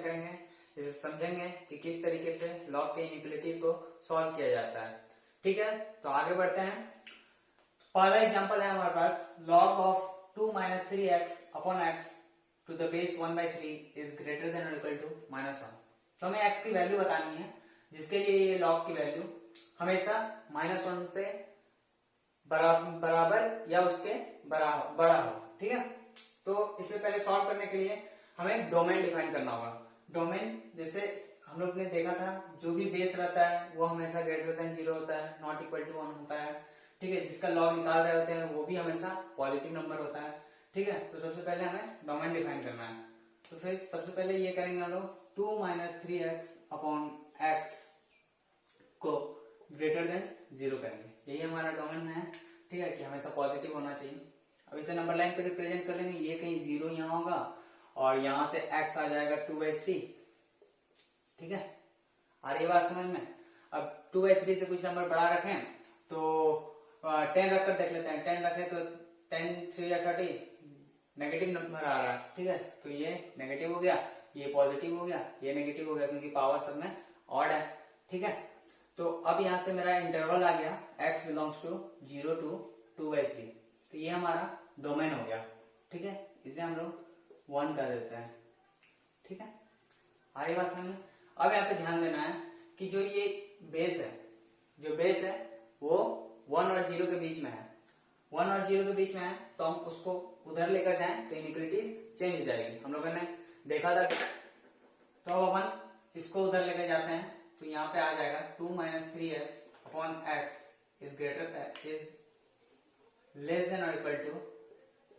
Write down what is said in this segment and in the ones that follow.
करेंगे, इसे समझेंगे कि किस तरीके से लॉग के इनइक्वालिटीज को सॉल्व किया जाता है। ठीक है, तो आगे बढ़ते हैं। पहला एग्जांपल है हमारे पास, log of 2 minus 3x upon x to the base 1/3 is greater than or equal to -1। तो हमें x की वैल्यू बतानी है, जिसके लिए ये log की वैल्यू हमेशा -1 से बराबर या उसके बड़ा हो। ठीक है, तो इससे पहले सॉल्व करने के लिए हमें डोमेन डिफाइन करना होगा। डोमेन जैसे हम लोग ने देखा था, जो भी बेस रहता है वो हमेशा ग्रेटर देन 0 होता है, नॉट इक्वल टू 1 होता है। ठीक है, जिसका लॉग निकाल रहे होते हैं वो भी हमेशा पॉजिटिव नंबर होता है। ठीक है, तो सबसे पहले हमें डोमेन डिफाइन करना है। तो फिर सबसे पहले ये करेंगे हम लोग, 2 minus 3x अपॉन x को ग्रेटर देन 0 करेंगे। यही हमारा डोमेन है। ठीक है, कि हमेशा पॉजिटिव होना चाहिए। अब इसे नंबर लाइन पे रिप्रेजेंट कर लेंगे। ये कहीं 0 यहाँ होगा और यहाँ से x आ जाएगा 2/3। ठीक है, आ रही बात समझ में? अब 2/3 से कुछ नंबर बड़ा रखें तो 10 रखकर देख लेते हैं। 10 रखें तो 10 3 या 30 नेगेटिव नंबर आ रहा है। ठीक है, तो ये नेगेटिव हो गया, ये पॉजिटिव हो गया, ये नेगेटिव हो गया, क्योंकि पावर सब में ऑड है। ठीक है, तो अब यहाँ से मेरा इंटरवल आ गया x बिलोंग्स टू 0 to 2/3। तो ये हमारा डोमेन हो गया। ठीक है, इसे हम लोग 1 कर देते हैं। ठीक है, आ रही बात समझ में? अब यहाँ पे ध्यान देना है कि जो ये बेस है वो 1 और 0 के बीच में है। 1 और 0 के बीच में है, तो हम उसको उधर लेकर जाएं तो इनइक्वालिटीज चेंज हो जाएगी। हम लोगों ने देखा था कि, तो अब अपन इसको उधर लेकर जाते हैं तो यहाँ पे आ जाएगा 2 minus 3x upon x is less than और इक्वल टू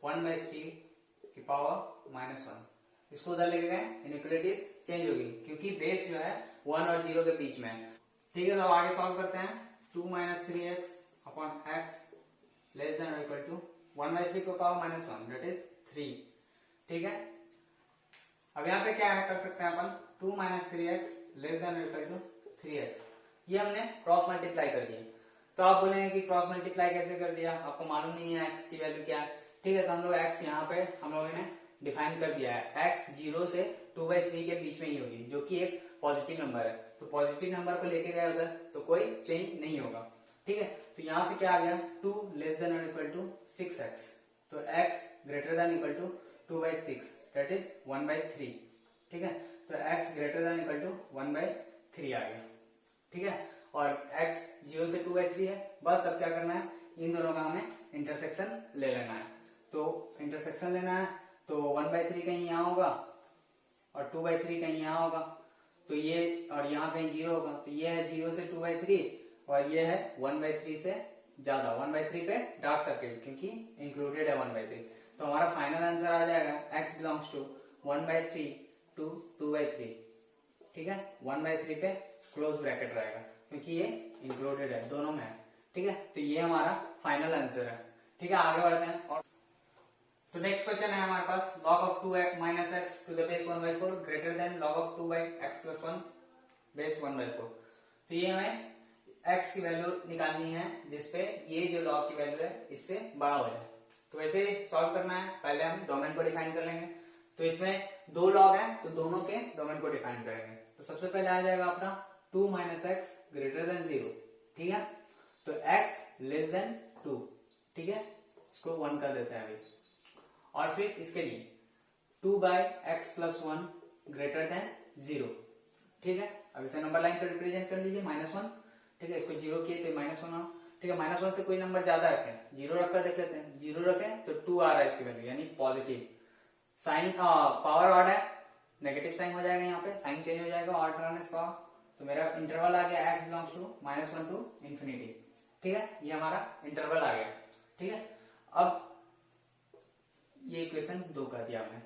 1/3 की पावर -1। इसको उधर लेके गए, इनइक्वालिटीज चेंज होगी क्योंकि बेस जो है 1 और 0 के बीच में है। ठीक है, तो आगे सॉल्व करते हैं। 2 minus 3x upon x less than और इक्वल टू 1/3 को पावर -1 दैट इज 3। ठीक है, अब यहाँ पे क्या कर सकते हैं अपन, 2 minus 3x लेस देन और इक्वल टू 3x। ये हमने क्रॉस मल्टीप्लाई कर दिया। तो आप बोलेंगे कि क्रॉस मल्टीप्लाई कैसे कर दिया, आपको मालूम नहीं है x की वैल्यू क्या है। ठीक है, तो हम लोग x यहाँ पे हम लोगों ने डिफाइन कर दिया है, x 0 से 2/3 के बीच में ही होगी, जो कि एक पॉजिटिव नंबर है। तो पॉजिटिव नंबर को लेके गए उधर तो कोई चेंज नहीं होगा। ठीक है, तो यहां से क्या आ गया, 2 लेस देन और इक्वल टू 6x। तो x greater than equal to 2/6 that is 1/3। ठीक है, तो x greater than equal to 1/3 आ गया। ठीक है, और x 0 से 2/3 है। बस अब क्या करना है, इन दोनों का हमें इंटरसेक्शन ले लेना है। तो इंटरसेक्शन लेना है तो 1/3 कहीं यहाँ होगा और 2/3 कहीं यहाँ होगा, तो ये और यहाँ कहीं 0 होगा। तो ये है 0 से 2/3 और ये है 1/3 से ज्यादा, 1/3 पे डार्क सर्किल क्योंकि इंक्लूडेड है 1/3। तो हमारा फाइनल आंसर आ जाएगा x बिलोंग्स टू 1/3 to 2/3। ठीक है, 1/3 पे क्लोज ब्रैकेट रहेगा क्योंकि ये इंक्लूडेड है, दोनों में है। ठीक है, तो ये हमारा फाइनल आंसर है। ठीक है, आगे बढ़ते हैं। और तो नेक्स्ट क्वेश्चन है हमारे पास, log of 2 minus x to the base 1/4 greater than log of 2 by x plus 1 base 1/4। तो ये हमें x की वैल्यू निकालनी है जिसपे ये जो log की वैल्यू है इससे बड़ा हो जाए। तो वैसे सॉल्व करना है, पहले हम डोमेन को डिफाइन कर लेंगे। तो इसमें 2 लॉग है तो दोनों के डोमेन को डिफाइन करेंगे। तो सबसे पहले आ जाएगा अपना 2 minus x ग्रेटर देन 0। ठीक है, तो x लेस देन 2। ठीक है, इसको 1 कर देते हैं अभी। और फिर इसके लिए 2 by x plus 1 greater than 0। ठीक है, अब इसे नंबर लाइन पर रिप्रेजेंट कर लीजिए -1। ठीक है, इसको 0 किए तो -1 हो। ठीक है, -1 से कोई नंबर ज्यादा रखें, 0 रखकर देख लेते हैं। 0 रखें तो 2 आ रहा है इसकी वैल्यू, यानी पॉजिटिव साइन, पावर ऑड है, नेगेटिव साइन हो जाएगा, यहाँ पे साइन चेंज हो जाएगा, ऑड रहने से पावर। तो मेरा इंटरवल आ गया x belongs to -1 to infinity। ठीक है, ये हमारा इंटरवल आ गया। ठीक है, अब ये इक्वेशन 2 कर दिया हमने।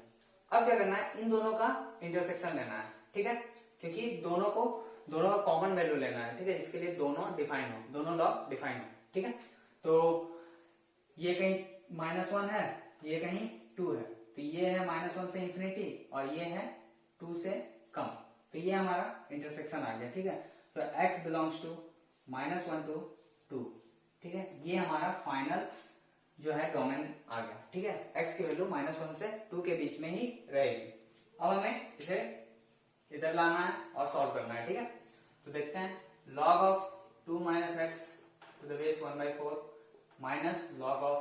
अब क्या करना है, इन दोनों का इंटरसेक्शन लेना है। ठीक है, क्योंकि दोनों का कॉमन वैल्यू लेना है। ठीक है, इसके लिए दोनों डिफाइन हो, दोनों लॉग डिफाइन हो। ठीक है, तो ये कहीं -1 है, ये कहीं 2 है, तो ये है -1 से इंफिनिटी और ये है 2 से कम। तो ये हमारा इंटरसेक्शन आ गया। ठीक है, तो x बिलोंग्स टू -1 to 2। ठीक है, ये हमारा फाइनल जो है डोमेन आ गया। ठीक है, x की वैल्यू -1 से 2 के बीच में ही रहेगी। अब हमें इसे इधर लाना है और सॉल्व करना है, ठीक है। तो देखते हैं log of 2 minus x to the base 1/4 minus log of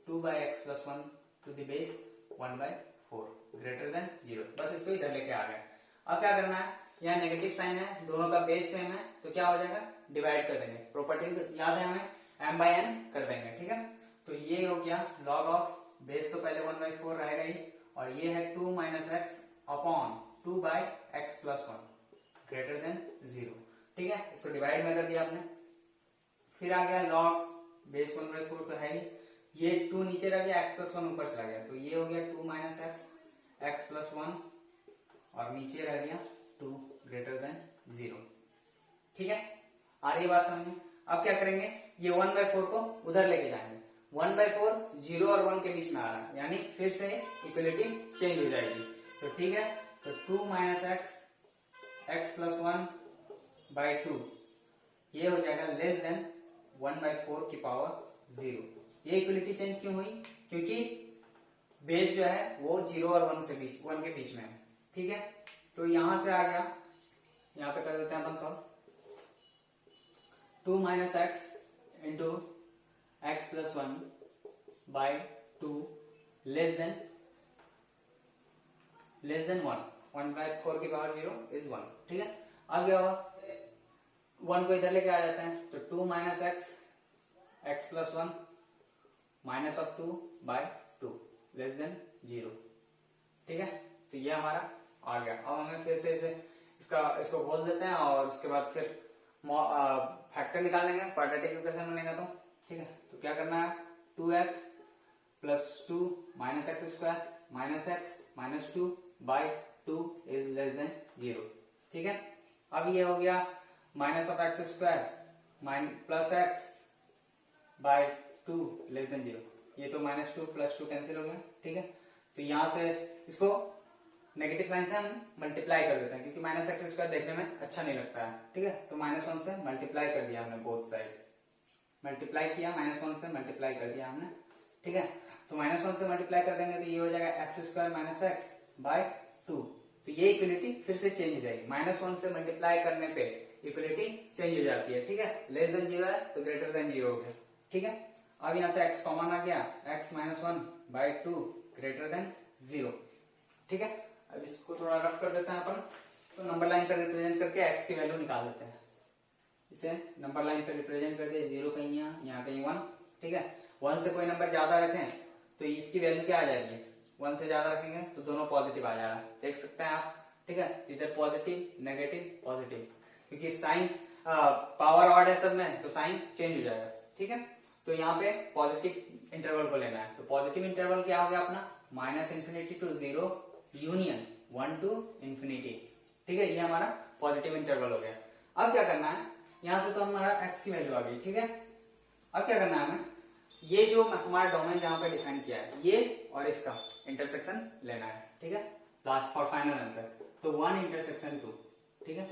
2/x plus 1 to the base 1/4 greater than 0। बस इसको इधर लेके आ गए। अब क्या करना है, यहाँ नेगेटिव साइन है, दोनों का बेस सेम है, तो क्या हो जाएगा, डिवाइड कर देंगे। प्रॉपर्टीज याद है हमें, m/n कर देंगे, ठीक है। तो ये हो गया log ऑफ बेस, तो पहले 1/4 रहेगा ही, और ये है 2 minus x upon 2/x plus 1 greater than 0, ठीक है। इसको डिवाइड में कर दिया आपने। फिर आ गया log बेस 1/4 तो है ही, ये 2 नीचे रह गया, x प्लस 1 ऊपर चला गया, तो ये हो गया 2 माइनस एक्स प्लस 1, और नीचे रह गया 2 ग्रेटर देन 0, ठीक है। आ रही बात समझ। अब क्या करेंगे, ये 1/4 को उधर लेके जाएंगे। 1/4 0 और 1 के बीच में आ रहा है, यानी फिर से इक्वलिटी चेंज हो जाएगी। तो ठीक है, तो 2 माइनस एक्स प्लस 1/2 ये हो जाएगा लेस देन 1/4 की पावर 0। ये इक्वलिटी चेंज क्यों हुई, क्योंकि बेस जो है वो 0 और 1 के बीच में है, ठीक है। तो यहां से आ गया, यहां पे कर देते हैं अपन solve. 2 minus x into x plus 1/2 less than 1, 1/4 की पावर 0 इज 1, ठीक है। अब क्या हुआ, 1 को इधर लेके आ जाते हैं, तो 2 minus x plus 1 minus of 2/2 less than 0, ठीक है। तो ये हमारा आ गया। अब हमें फिर से इसको बोल देते हैं, और उसके बाद फिर फैक्टर निकाल लेंगे, क्वाड्रेटिक इक्वेशन बनेगा तो, ठीक है। तो क्या करना है, 2x plus 2 minus x square minus x minus 2/2 is less than 0, ठीक है। अब ये हो गया minus of x square plus x by 2 less than 0, ये तो -2 + 2 कैंसिल हो गया, ठीक है। तो यहां से इसको नेगेटिव साइन से हम मल्टीप्लाई कर देते हैं, क्योंकि माइनस एक्स स्क्वायर देखने में अच्छा नहीं लगता है, ठीक है। तो -1 से मल्टीप्लाई कर दिया हमने, बोथ साइड मल्टीप्लाई किया, -1 से मल्टीप्लाई कर दिया हमने, ठीक है। तो -1 से मल्टीप्लाई कर देंगे तो ये हो जाएगा x² - x/2। तो ये इक्वलिटी फिर से चेंज हो जाएगी, -1 से मल्टीप्लाई करने पे इक्वलिटी चेंज हो जाती है, ठीक है। लेस देन 0 है तो ग्रेटर देन 0 हो गया, ठीक है। अब यहां से x कॉमन आ गया, x - 1/2 ग्रेटर देन 0, ठीक है। अब इसको थोड़ा रफ कर देते हैं अपन, तो नंबर लाइन पर रिप्रेजेंट करके x की वैल्यू निकाल देते हैं। इसे नंबर लाइन पर रिप्रेजेंट कर दिया, 0 कहीं यहाँ कहीं 1, ठीक है। 1 से कोई नंबर ज्यादा रखें तो इसकी वैल्यू क्या आ जाएगी, 1 से ज्यादा रखेंगे तो दोनों पॉजिटिव आ जाएगा, देख सकते हैं आप, ठीक है। इधर पॉजिटिव नेगेटिव पॉजिटिव, क्योंकि साइन पावर ऑड है सब में, तो साइन चेंज हो जाएगा, ठीक है। तो यहाँ पे पॉजिटिव इंटरवल को लेना है, तो पॉजिटिव इंटरवल क्या हो गया अपना, -∞ to 0 यूनियन 1 to ∞, ठीक है। ये हमारा पॉजिटिव इंटरवल हो गया। अब क्या करना है, यहां से तो हमारा x की वैल्यू आ गई, ठीक है। अब क्या करना है हमें, ये जो हमारा डोमेन जहां पे डिफाइन किया है, ये और इसका इंटरसेक्शन लेना है, ठीक है, लास्ट फॉर फाइनल आंसर। तो 1 * 2, ठीक है।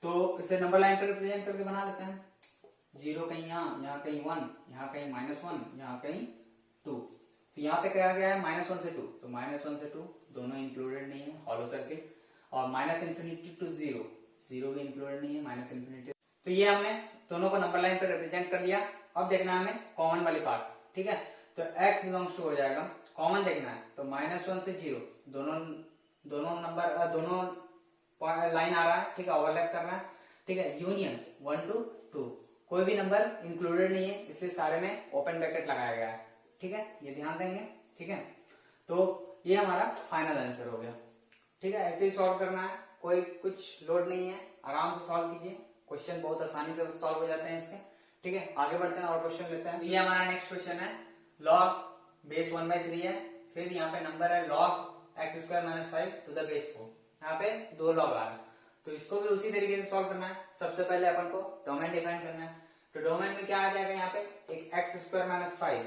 तो इसे नंबर लाइन पर रिप्रेजेंट करके बना लेते हैं, 0 कहीं यहाँ कहीं 1, यहाँ कहीं -1, यहाँ कहीं 2। तो यहाँ पे क्या गया है, -1 से 2, तो -1 से 2 दोनों इंक्लूडेड नहीं है, हॉलो सर्किट, और -∞ to 0, 0 भी इंक्लूडेड नहीं है, -∞। तो ये हमने दोनों को नंबर लाइन पर रिप्रेजेंट कर लिया। अब देखना है हमें कॉमन वाली पार्ट, ठीक है। तो x बिलोंग्स टू हो जाएगा, कॉमन देखना है, तो -1 से 0 दोनों लाइन आ रहा है, ठीक है, ओवरलैप कर रहा है, ठीक है। यूनियन 1 to 2, कोई भी नंबर इंक्लूडेड नहीं है, इसलिए सारे में ओपन ब्रैकेट लगाया गया है, ठीक है, ये ध्यान देंगे, ठीक है। तो ये हमारा फाइनल आंसर हो गया, ठीक है। ऐसे ही सॉल्व करना है, कोई कुछ लोड नहीं है, आराम से सॉल्व कीजिए, क्वेश्चन बहुत आसानी से सॉल्व हो जाते हैं इसके, ठीक है। आगे बढ़ते हैं और क्वेश्चन लेते हैं। ये हमारा नेक्स्ट क्वेश्चन है, log बेस 1/3 है, फिर यहाँ पे नंबर है log x² - 5 to the base 4, यहाँ पे 2 log आ रहा है, तो इसको भी उसी तरीके से सॉल्व करना है। सबसे पहले अपन को डोमेन डिफाइन करना है, तो डोमेन में क्या आ जाएगा, यहाँ पे एक x² - 5,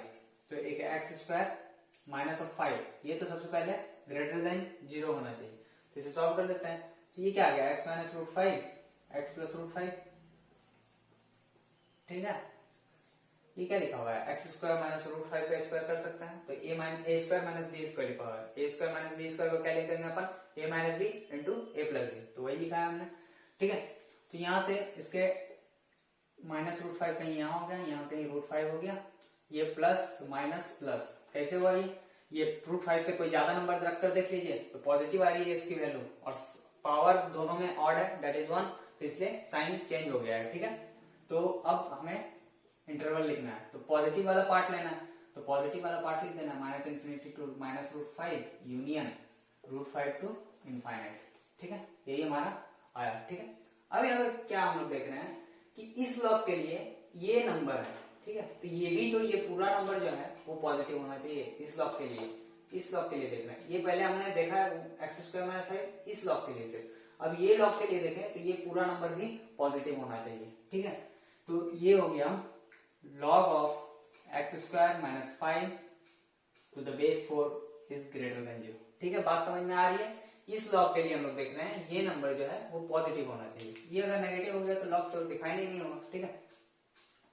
तो एक x² - 5, ये तो सबसे पहले ग्रेटर देन 0 होना चाहिए, तो इसे सॉल्व कर देते हैं। तो ये क्या आ गया, x - √5 x + √5, ठीक है। ये क्या लिखा हुआ है, x² - √5 का स्क्वायर कर सकते हैं, तो a² - b² लिखा हुआ है, a² - b² को क्या लिखेंगे अपन, a - b × a + b, तो वही लिख यहाँ से इसके -√5 कहीं यहाँ हो गया, यहाँ कहीं √5 हो गया, ये प्लस माइनस प्लस कैसे हुआ ये √5 से कोई ज्यादा नंबर रख कर देख लीजिए तो पॉजिटिव आ रही है इसकी वैल्यू, और पावर दोनों में ऑड है दैट इज 1, तो इसलिए साइन चेंज हो गया है। ठीक है, तो अब हमें इंटरवल लिखना है, तो पॉजिटिव वाला पार्ट लेना है, तो पॉजिटिव वाला पार्ट लिख देना -∞ टू -√5 यूनियन √5 टू इनफाइनाइट। ठीक है, यही हमारा आया। ठीक है, अब यहाँ पे क्या हम लोग देख रहे हैं कि इस लॉग के लिए ये नंबर है। ठीक है, तो ये भी, तो ये पूरा नंबर जो है वो पॉजिटिव होना चाहिए इस लॉग के लिए। इस लॉग के लिए देख रहे हैं, ये पहले हमने देखा है x² - 5 इस लॉग के लिए सिर्फ, अब ये लॉग के लिए देखें तो ये पूरा नंबर भी पॉजिटिव होना चाहिए। ठीक है, तो ये हो गया log of x² - 5 to the base 4 is greater than 0। ठीक है, बात समझ में आ रही है। इस लॉग के लिए हम लोग देख रहे हैं ये नंबर जो है वो पॉजिटिव होना चाहिए, ये अगर नेगेटिव हो गया तो लॉग तो डिफाइन ही नहीं होगा। ठीक है,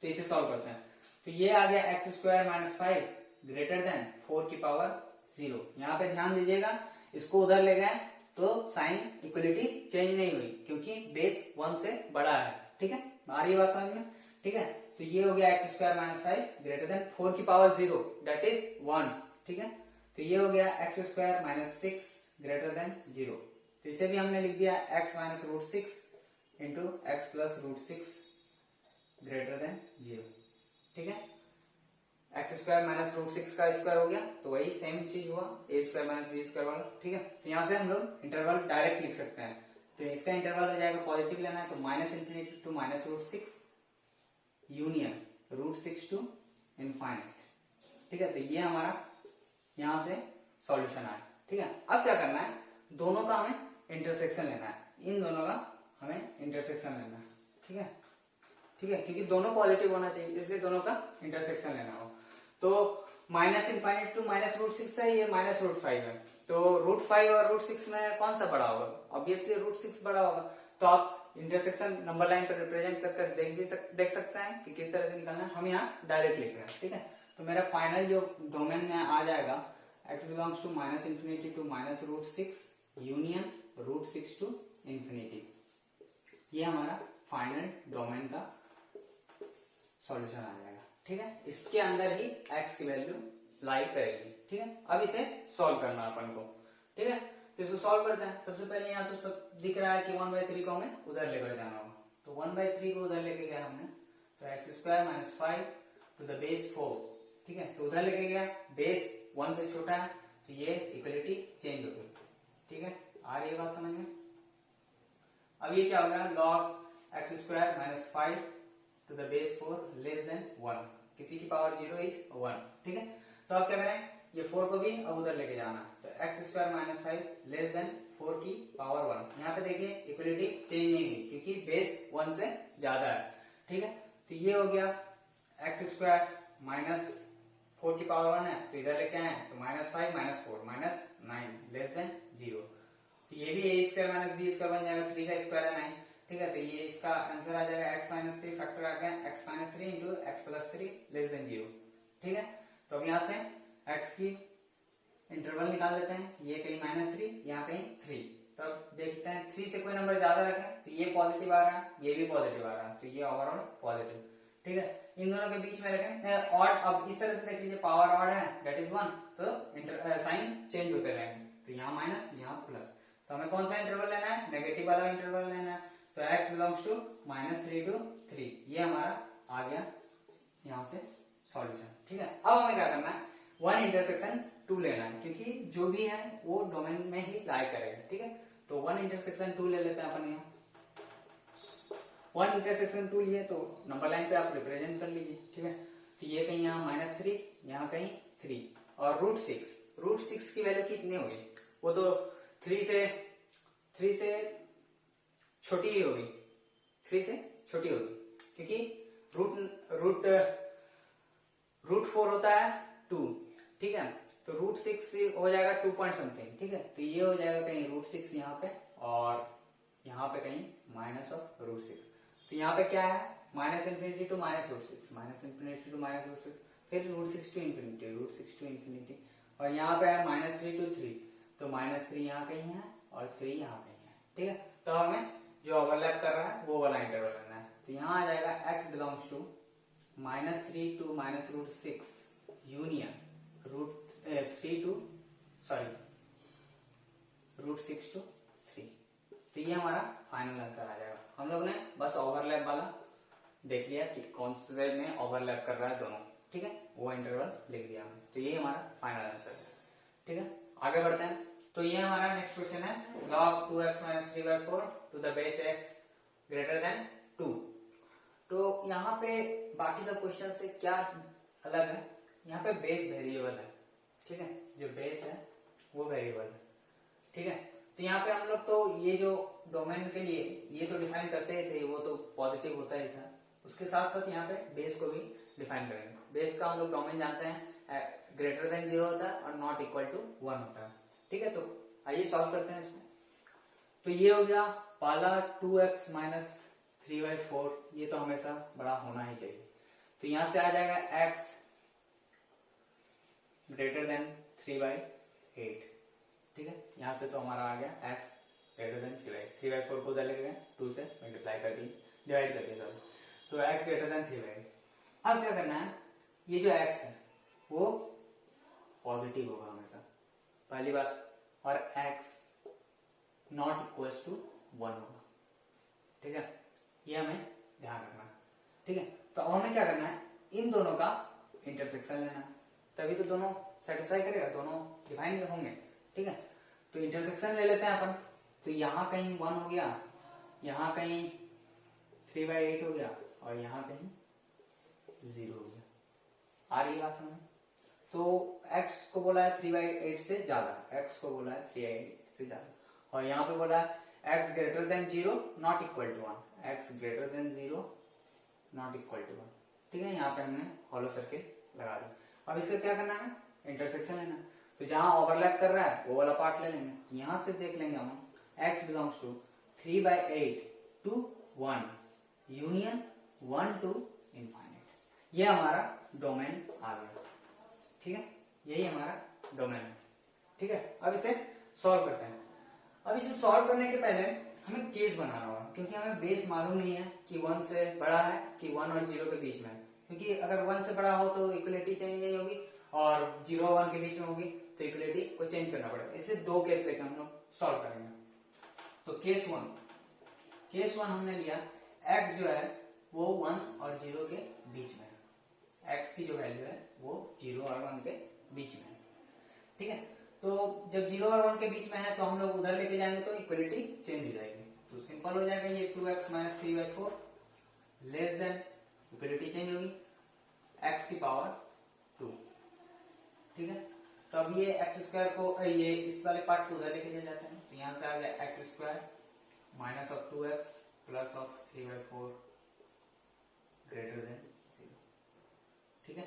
तो इसे सॉल्व करते हैं, तो ये आ गया x² - 5 ग्रेटर देन 4 की पावर 0। यहाँ पे ध्यान दीजिएगा, इसको उधर ले गए तो साइन इक्वलिटी चेंज नहीं हुई क्योंकि बेस 1 से बड़ा है। ठीक है, आ रही है बात समझ में। ठीक है, तो ये हो गया x² - 5 ग्रेटर देन 4 की पावर 0 दैट इज 1। ठीक है, तो ये हो गया x² - 6 ग्रेटर देन 0, तो इसे भी हमने लिख दिया x - √6 into x + √6 greater than 0। ठीक है, x² - √6 का स्क्वायर हो गया तो वही सेम चीज हुआ a² - b² वाला। ठीक है, तो यहाँ से हम लोग इंटरवल डायरेक्ट लिख सकते हैं, तो इसका इंटरवल हो जाएगा पॉजिटिव लेना है तो -∞ टू -√6 यूनियन √6 टू इनफाइनाइट। ठीक है, तो ये हमारा यहाँ से सॉल्यूशन आया। ठीक है, अब क्या करना है, दोनों का हमें इंटरसेक्शन लेना है, इन दोनों का हमें इंटरसेक्शन लेना है। ठीक है, ठीक है, क्योंकि दोनों पॉजिटिव होना चाहिए इसलिए दोनों का इंटरसेक्शन लेना हो। तो -∞ टू -√6 है, ये -√5 है, तो √5 और √6 में कौन सा बड़ा होगा, ऑब्वियसली √6 बड़ा होगा। तो आप इंटरसेक्शन नंबर लाइन पर रिप्रेजेंट कर देख सकते हैं कि किस तरह से निकालना है। हम यहाँ डायरेक्ट लिख रहे हैं। ठीक है, तो मेरा फाइनल जो डोमेन में आ जाएगा x belongs to -∞ to -√6 union √6 to infinity, ये हमारा फाइनल डोमेन का सॉल्यूशन आ जाएगा। ठीक है, इसके अंदर ही x की वैल्यू लाई करेगी। ठीक है, अब इसे सॉल्व करना अपन को। ठीक है, तो इसको सॉल्व करते हैं। सबसे पहले यहाँ तो सब दिख रहा है कि 1/3 को हमें उधर लेकर जाना होगा, तो 1/3 को उधर लेके गया हमने, तो x² - 5 टू द बेस 4। ठीक है, तो उधर लेके गया, बेस 1 से छोटा है तो ये इक्वलिटी चेंज हो गई। ठीक है, आ रही है बात समझ में। अब ये क्या होगा, log x² - 5 to the base 4 less than 1, किसी की पावर 0 इज 1। ठीक है, तो अब क्या करें, ये 4 को भी अब उधर लेके जाना, तो x² - 5 लेस देन 4 की पावर 1। यहाँ पे देखिए इक्वलिटी चेंज नहीं हुई क्योंकि बेस 1 से ज्यादा है। ठीक है, तो ये हो गया x² - 4 की पावर 1 है तो इधर लेके आए तो -5 - 4 -9 लेस देन 0, तो ये भी a² - b² बन जाएगा, 3 का स्क्वायर है 9। ठीक है, तो ये इसका आंसर आ जाएगा x - 3 फैक्टर आ गया x - 3 into x + 3 less than 0। ठीक है, तो अब यहाँ से x की इंटरवल निकाल लेते हैं, ये कहीं -3 यहाँ कहीं 3, तो अब देखते हैं 3 से कोई नंबर ज्यादा रखें तो ये पॉजिटिव आ रहा है, ये भी पॉजिटिव आ रहा है, तो ये ओवरऑल पॉजिटिव। ठीक है, इन दोनों के बीच में रखें ऑड, अब इस तरह से देख लीजिए पावर ऑड है दैट इज 1, तो साइन चेंज होते रहेंगे, तो यहाँ माइनस यहाँ प्लस, तो हमें कौन सा इंटरवल लेना है, नेगेटिव वाला इंटरवल लेना है, तो x बिलोंग्स टू -3 to 3, ये हमारा आ गया यहाँ से सॉल्यूशन। ठीक है, अब हमें क्या करना है, 1 इंटरसेक्शन 2 लेना है क्योंकि जो भी है वो डोमेन में ही लाई करेगा। ठीक है, तो 1 इंटरसेक्शन 2 ले लेते हैं अपन यहाँ। 1 इंटरसेक्शन 2 लिए तो नंबर लाइन पे आप रिप्रेजेंट कर लीजिए। ठीक है, तो ये कहीं यहाँ -3 यहाँ कहीं 3 और √6 की वैल्यू कितनी होगी, वो तो 3 से छोटी ही होगी, 3 से छोटी होगी क्योंकि √4 होता है 2। ठीक है, तो √6 हो जाएगा 2 पॉइंट समथिंग। ठीक है, तो ये हो जाएगा कहीं √6 यहाँ पे और यहाँ पे कहीं -√6, तो यहाँ पे क्या है, -∞ टू -√6 -∞ टू -√6 फिर √6 टू इन्फिनिटी √6 टू इन्फिनिटी, और यहाँ पे है -3 to 3, तो -3 यहाँ कहीं है और 3 यहाँ कहीं है। ठीक है, तो हमें जो ओवरलैप कर रहा है वो वाला इंटरवल लेना है। तो यहाँ आ जाएगा x belongs to -3 to -√6 union √3 to √6 to 3। तो ये हमारा फाइनल आंसर आ जाएगा। हम लोग ने बस ओवरलैप वाला देख लिया कि कौन से में ओवरलैप कर रहा है दोनों, ठीक है, वो इंटरवल लिख दिया हमने। तो ये हमारा फाइनल आंसर है, ठीक है। आगे बढ़ते हैं। तो ये हमारा नेक्स्ट क्वेश्चन है log 2x - 3/4 to the base x greater than 2। तो यहाँ पे बाकी सब क्वेश्चन से क्या अलग है, यहाँ पे बेस वेरिएबल है, ठीक है, जो बेस है वो वेरिएबल है, ठीक है। तो यहाँ पे हम लोग तो ये जो डोमेन के लिए ये तो डिफाइन करते ही थे, वो तो पॉजिटिव होता ही था, उसके साथ साथ यहाँ पे बेस को भी डिफाइन करेंगे। बेस का हम लोग डोमेन जानते हैं ग्रेटर देन 0 होता है और नॉट इक्वल टू 1 होता है, ठीक है। तो आइए सॉल्व करते हैं इसको। तो ये हो गया पहला 2x - 3/4, ये तो हमेशा बड़ा होना ही चाहिए। तो यहां से आ जाएगा x ग्रेटर देन 3/8, ठीक है। यहां से तो हमारा आ गया x ग्रेटर देन 3/8। 3/4 को उधर लेके गए, 2 से मल्टीप्लाई कर दिए, डिवाइड कर दिया सॉरी। तो x ग्रेटर देन 3/8। अब क्या करना है, ये जो x है वो पॉजिटिव होगा हमेशा, पहली बात, और x नॉट इक्वल्स टू 1 होगा, ठीक है। ये हमें ध्यान रखना है, ठीक है। तो अब हमें क्या करना है, इन दोनों का इंटरसेक्शन लेना है, तभी तो दोनों सेटिस्फाई करेगा, दोनों डिफाइन होंगे, ठीक है। तो इंटरसेक्शन ले लेते हैं अपन। तो यहाँ कहीं 1 हो गया, यहाँ कहीं 3/8 हो गया, और यहाँ कहीं 0 हो गया। आ रही बात समझ? तो x को बोला है 3/8 से ज्यादा, x को बोला है 3/8 से ज्यादा, और यहाँ पे बोला है x greater than 0 not equal to 1, x greater than 0 not equal to 1, ठीक है। यहाँ पे हमने हॉलो सर्किल लगा दिया। अब इसका क्या करना है, इंटरसेक्शन लेना है। तो जहां ओवरलैप कर रहा है वो वाला पार्ट ले लेंगे। यहां से देख लेंगे हम x belongs to 3/8 to 1 union 1 to infinite. ये हमारा डोमेन आ गया, ठीक है, यही हमारा डोमेन है, ठीक है। अब इसे सॉल्व करते हैं। अब इसे सॉल्व करने के पहले हमें केस बनाना होगा, क्योंकि हमें बेस मालूम नहीं है कि 1 से बड़ा है कि 1 और 0 के बीच में है। क्योंकि अगर 1 से बड़ा हो तो इक्वलिटी चेंज नहीं होगी, और 0 और 1 के बीच में होगी तो इक्वलिटी को चेंज करना पड़ेगा। इसे 2 केस लेकर हम लोग सॉल्व करेंगे। तो केस 1 हमने लिया, x जो है वो 1 और 0 के बीच में है, x की जो वैल्यू है वो 0 और 1 के बीच में है, ठीक है। तो जब 0 और 1 के बीच में है तो हम लोग उधर लेके जाएंगे तो इक्वलिटी चेंज हो जाएगी। तो सिंपल हो जाएगा, ये 2x - 3/4 less than, equality change होगी, x की पावर 2, ठीक है। तो अब ये x² को ये इस वाले पार्ट को उधर लेके चले जाते हैं। तो यहाँ से आ गया x² minus of 2x plus of 3/4 greater than 0, ठीक है।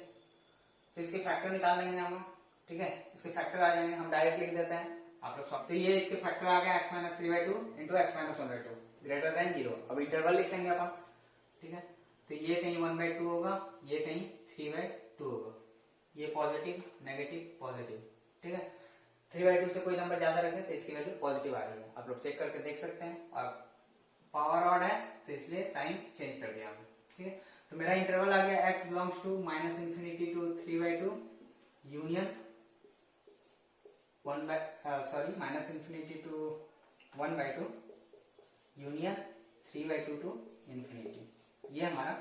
तो इसके फैक्टर निकाल लेंगे हम, ठीक है। इसके फैक्टर आ जाएंगे, हम डायरेक्ट लिख देते हैं आप लोग सब। तो ये इसके फैक्टर आ गया x - 3/2 into x - 1/2 greater than 0। अब इंटरवल लिख लेंगे अपन, ठीक है। तो ये कहीं 1/2 होगा, ये कहीं 3/2 होगा, ये पॉजिटिव नेगेटिव पॉजिटिव, ठीक है। 3/2 से कोई नंबर ज्यादा रखें तो इसकी वैल्यू पॉजिटिव आ रही है, आप लोग चेक करके देख सकते हैं। और पावर ऑड है तो इसलिए साइन चेंज कर दिया हमने, ठीक है। तो मेरा इंटरवल आ गया x belongs to -∞ to 3/2 union -∞ to 1/2 union 3/2 to infinity. ये हमारा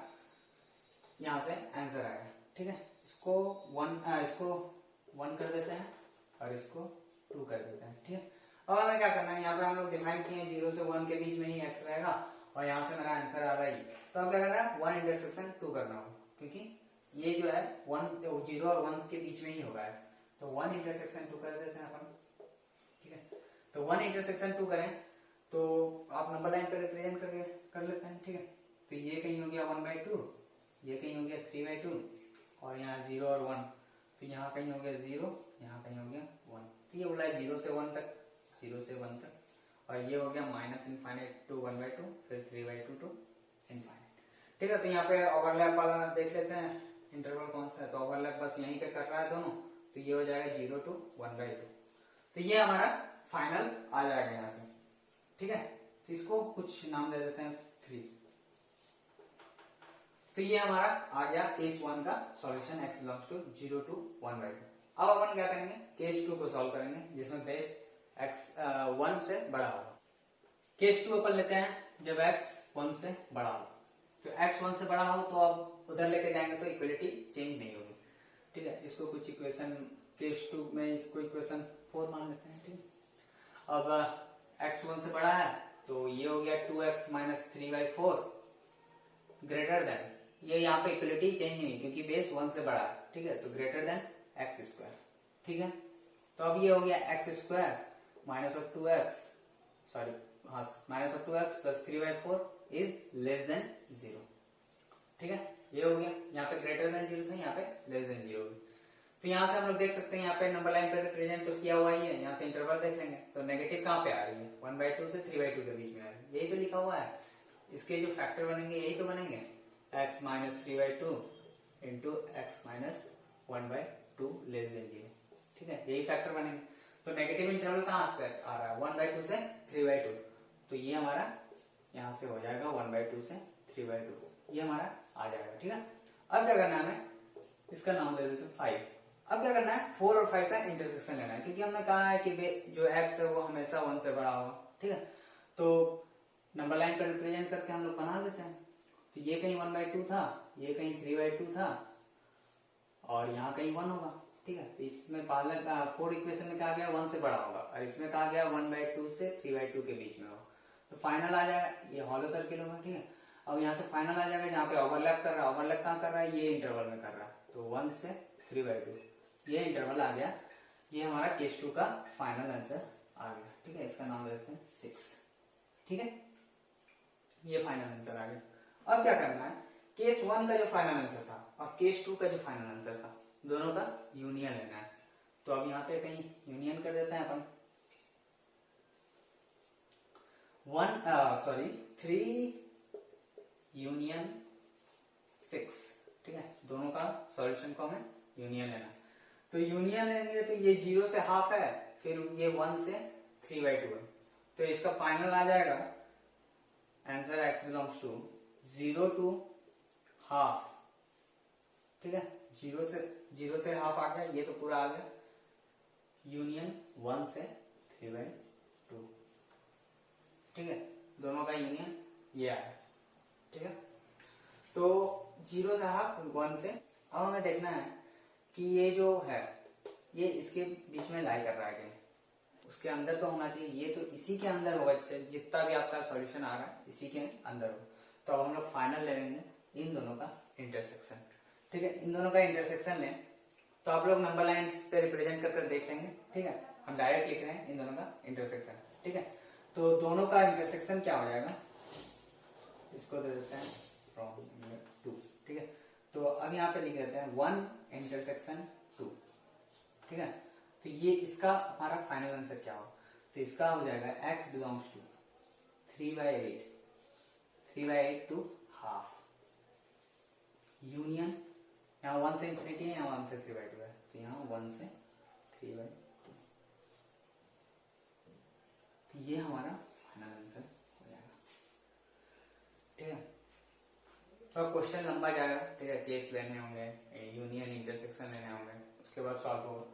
यहां से आंसर आया, ठीक है। इसको 1 कर देते हैं और इसको 2 कर देते हैं, ठीक है। अब हमें क्या करना है, यहाँ पे हम लोग डिफाइन किए 0 से 1 के बीच में ही x रहेगा, और यहाँ से मेरा आंसर आ रहा है। तो अब क्या करना है, 1 इंटरसेक्शन 2 करना होगा, क्योंकि ये जो है 0 और 1 के बीच में ही होगा। तो 1 इंटरसेक्शन 2 कर देते हैं अपन, ठीक है। तो 1 इंटरसेक्शन 2 करें तो आप नंबर लाइन पे रिप्रेजेंट करके कर लेते हैं, ठीक है। तो ये कहीं हो गया 1/2, ये कहीं हो गया 3/2, और यहाँ 0 और 1, तो यहाँ कहीं हो गया 0, यहाँ कहीं हो गया 1। तो ये बोला है 0 से 1 तक, 0 से 1 तक, और ये हो गया -∞ to 1/2, फिर 3/2 to इनफाइनाइट, ठीक है। तो यहाँ पे ओवरलैप वाला देख लेते हैं इंटरवल कौन सा है। तो ओवरलैप बस यहीं पे कर रहा है दोनों, तो ये हो जाएगा 0 to 1/2। तो ये हमारा फाइनल आ जाएगा यहाँ से, ठीक है। तो इसको कुछ नाम दे देते हैं 3। तो ये हमारा आ गया केस 1 का solution x belongs to 0 to 1/2। अब अपन क्या करेंगे, केस 2 को सॉल्व करेंगे जिसमें बेस x 1 से बड़ा होगा। केस 2 अपन लेते हैं जब x 1 से बड़ा हो। तो x 1 से बड़ा हो तो अब उधर लेके जाएंगे तो इक्वलिटी चेंज नहीं होगी, ठीक है। इसको कुछ इक्वेशन केस 2 में इसको इक्वेशन 4 मान लेते हैं, ठीक है। अब x 1 से बड़ा है तो ये हो गया 2x माइनस 3/4 ग्रेटर देन, ये यहाँ पे इक्वलिटी चेंज नहीं हुई क्योंकि बेस 1 से बड़ा है, ठीक है। तो ग्रेटर देन एक्स स्क्वायर, ठीक है। तो अब ये हो गया x square minus of 2x, sorry हाँ minus of 2x plus 3/4 is less than 0, ठीक है। ये हो गया, यहाँ पे ग्रेटर देन 0 था, यहाँ पे लेस देन 0 होगी। तो यहाँ से हम लोग देख सकते हैं यहाँ पे नंबर लाइन पे रिप्रेजेंट तो किया हुआ ही है, यहाँ से इंटरवल देख लेंगे तो नेगेटिव कहाँ पे आ रही है, 1/2 से 3/2 के बीच में आ रही है, यही तो लिखा हुआ है। इसके जो फैक्टर बनेंगे यही तो बनेंगे, x minus 3/2 into x minus 1/2 less than 0, ठीक है, यही फैक्टर बनेंगे। तो नेगेटिव इंटरवल कहाँ से आ रहा है, 1/2 से 3/2, तो ये हमारा यहाँ से हो जाएगा 1/2 से 3/2, ये हमारा आ जाएगा, ठीक है। अब क्या करना है हमें, इसका नाम दे देते हैं 5। अब क्या करना है, 4 और 5 का इंटरसेक्शन लेना है क्योंकि हमने कहा है कि जो x है वो हमेशा 1 से बड़ा होगा, ठीक है। तो नंबर लाइन पर रिप्रेजेंट करके हम लोग बना देते हैं। तो ये कहीं 1/2 था, ये कहीं 3/2 था और यहाँ कहीं 1 होगा, ठीक है। तो इसमें पहले का 4 इक्वेशन में कहा गया 1 से बड़ा होगा और इसमें कहा गया 1/2 से 3/2 के बीच में होगा। तो फाइनल आ जाएगा, ये हॉलो सर्किल होगा, ठीक है। अब यहाँ से फाइनल आ जाएगा जहाँ पे ओवरलैप कर रहा है, ओवरलैप कहाँ कर रहा है, ये इंटरवल में कर रहा है, तो 1 से 3/2 ये इंटरवल आ गया। ये हमारा केस 2 का फाइनल आंसर आ गया, ठीक है। इसका नाम देते हैं 6, ठीक है। ये फाइनल आंसर आ गया। अब क्या करना है, केस 1 का जो फाइनल आंसर था और केस 2 का जो फाइनल आंसर था दोनों का यूनियन लेना है। तो अब यहाँ पे कहीं यूनियन कर देते हैं अपन, 3 यूनियन 6, ठीक है। दोनों का सॉल्यूशन को हमें यूनियन लेना है। तो यूनियन लेंगे तो ये 0 से हाफ है, फिर ये 1 से 3/2 है, तो इसका फाइनल आ जाएगा answer x belongs to 0 to half, ठीक है। 0 से हाफ आ गया, ये तो पूरा आ गया, यूनियन 1 से 3/2, ठीक है। दोनों का यूनियन ये आया, ठीक है। तो 0 से हाफ 1 से, अब हमें देखना है कि ये जो है ये इसके बीच में लाई कर रहा है कहीं, उसके अंदर तो होना चाहिए, ये तो इसी के अंदर होगा, जितना भी आपका सॉल्यूशन आ रहा है इसी के अंदर हो। तो अब हम लोग फाइनल ले लेंगे इन दोनों का इंटरसेक्शन, ठीक है। इन दोनों का इंटरसेक्शन लें तो आप लोग नंबर लाइंस पे रिप्रेजेंट कर देख लेंगे, ठीक है। हम डायरेक्ट लिख रहे हैं इन दोनों का इंटरसेक्शन, ठीक है। तो दोनों का इंटरसेक्शन क्या हो जाएगा, इसको दे देते हैं फ्रॉम 2, ठीक है। तो अब यहाँ पे लिख देते हैं 1 इंटरसेक्शन 2, ठीक है। तो ये इसका हमारा फाइनल आंसर क्या होगा, तो इसका हो जाएगा x belongs to 3/8 to half union, यहाँ 1 से इंफिनिटी है, यहाँ 1 से 3/2 है, तो यहाँ 1 से 3/2, तो ये हमारा फाइनल आंसर हो जाएगा, ठीक है। तो क्वेश्चन लंबा जाएगा, ठीक है। केस लेने होंगे, यूनियन इंटरसेक्शन लेने होंगे, उसके बाद सॉल्व होगा,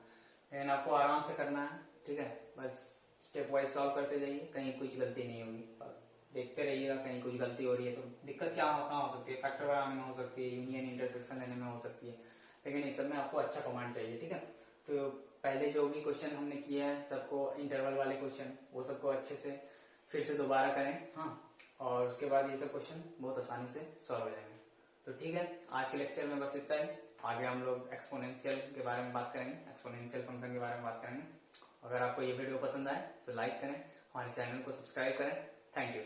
लेकिन आपको आराम से करना है, ठीक है। बस स्टेप वाइज सॉल्व करते जाइए, कहीं कुछ गलती नहीं होगी, और देखते रहिएगा कहीं कुछ गलती हो रही है तो दिक्कत कहाँ हो सकती है, फैक्टर बनाने में हो सकती है, यूनियन इंटरसेक्शन लेने में हो सकती है, लेकिन इस सब में आपको अच्छा कमांड चाहिए, ठीक है। तो पहले जो भी क्वेश्चन हमने किए हैं सबको, इंटरवल वाले क्वेश्चन, वो सबको अच्छे से फिर से दोबारा करें, हाँ, और उसके बाद ये सब क्वेश्चन बहुत आसानी से सॉल्व हो जाएंगे। तो ठीक है, आज के लेक्चर में बस इतना ही। आगे हम लोग एक्सपोनेंशियल के बारे में बात करेंगे, एक्सपोनेंशियल फंक्शन के बारे में बात करेंगे। अगर आपको ये वीडियो पसंद आए तो लाइक करें, हमारे चैनल को सब्सक्राइब करें। Thank you.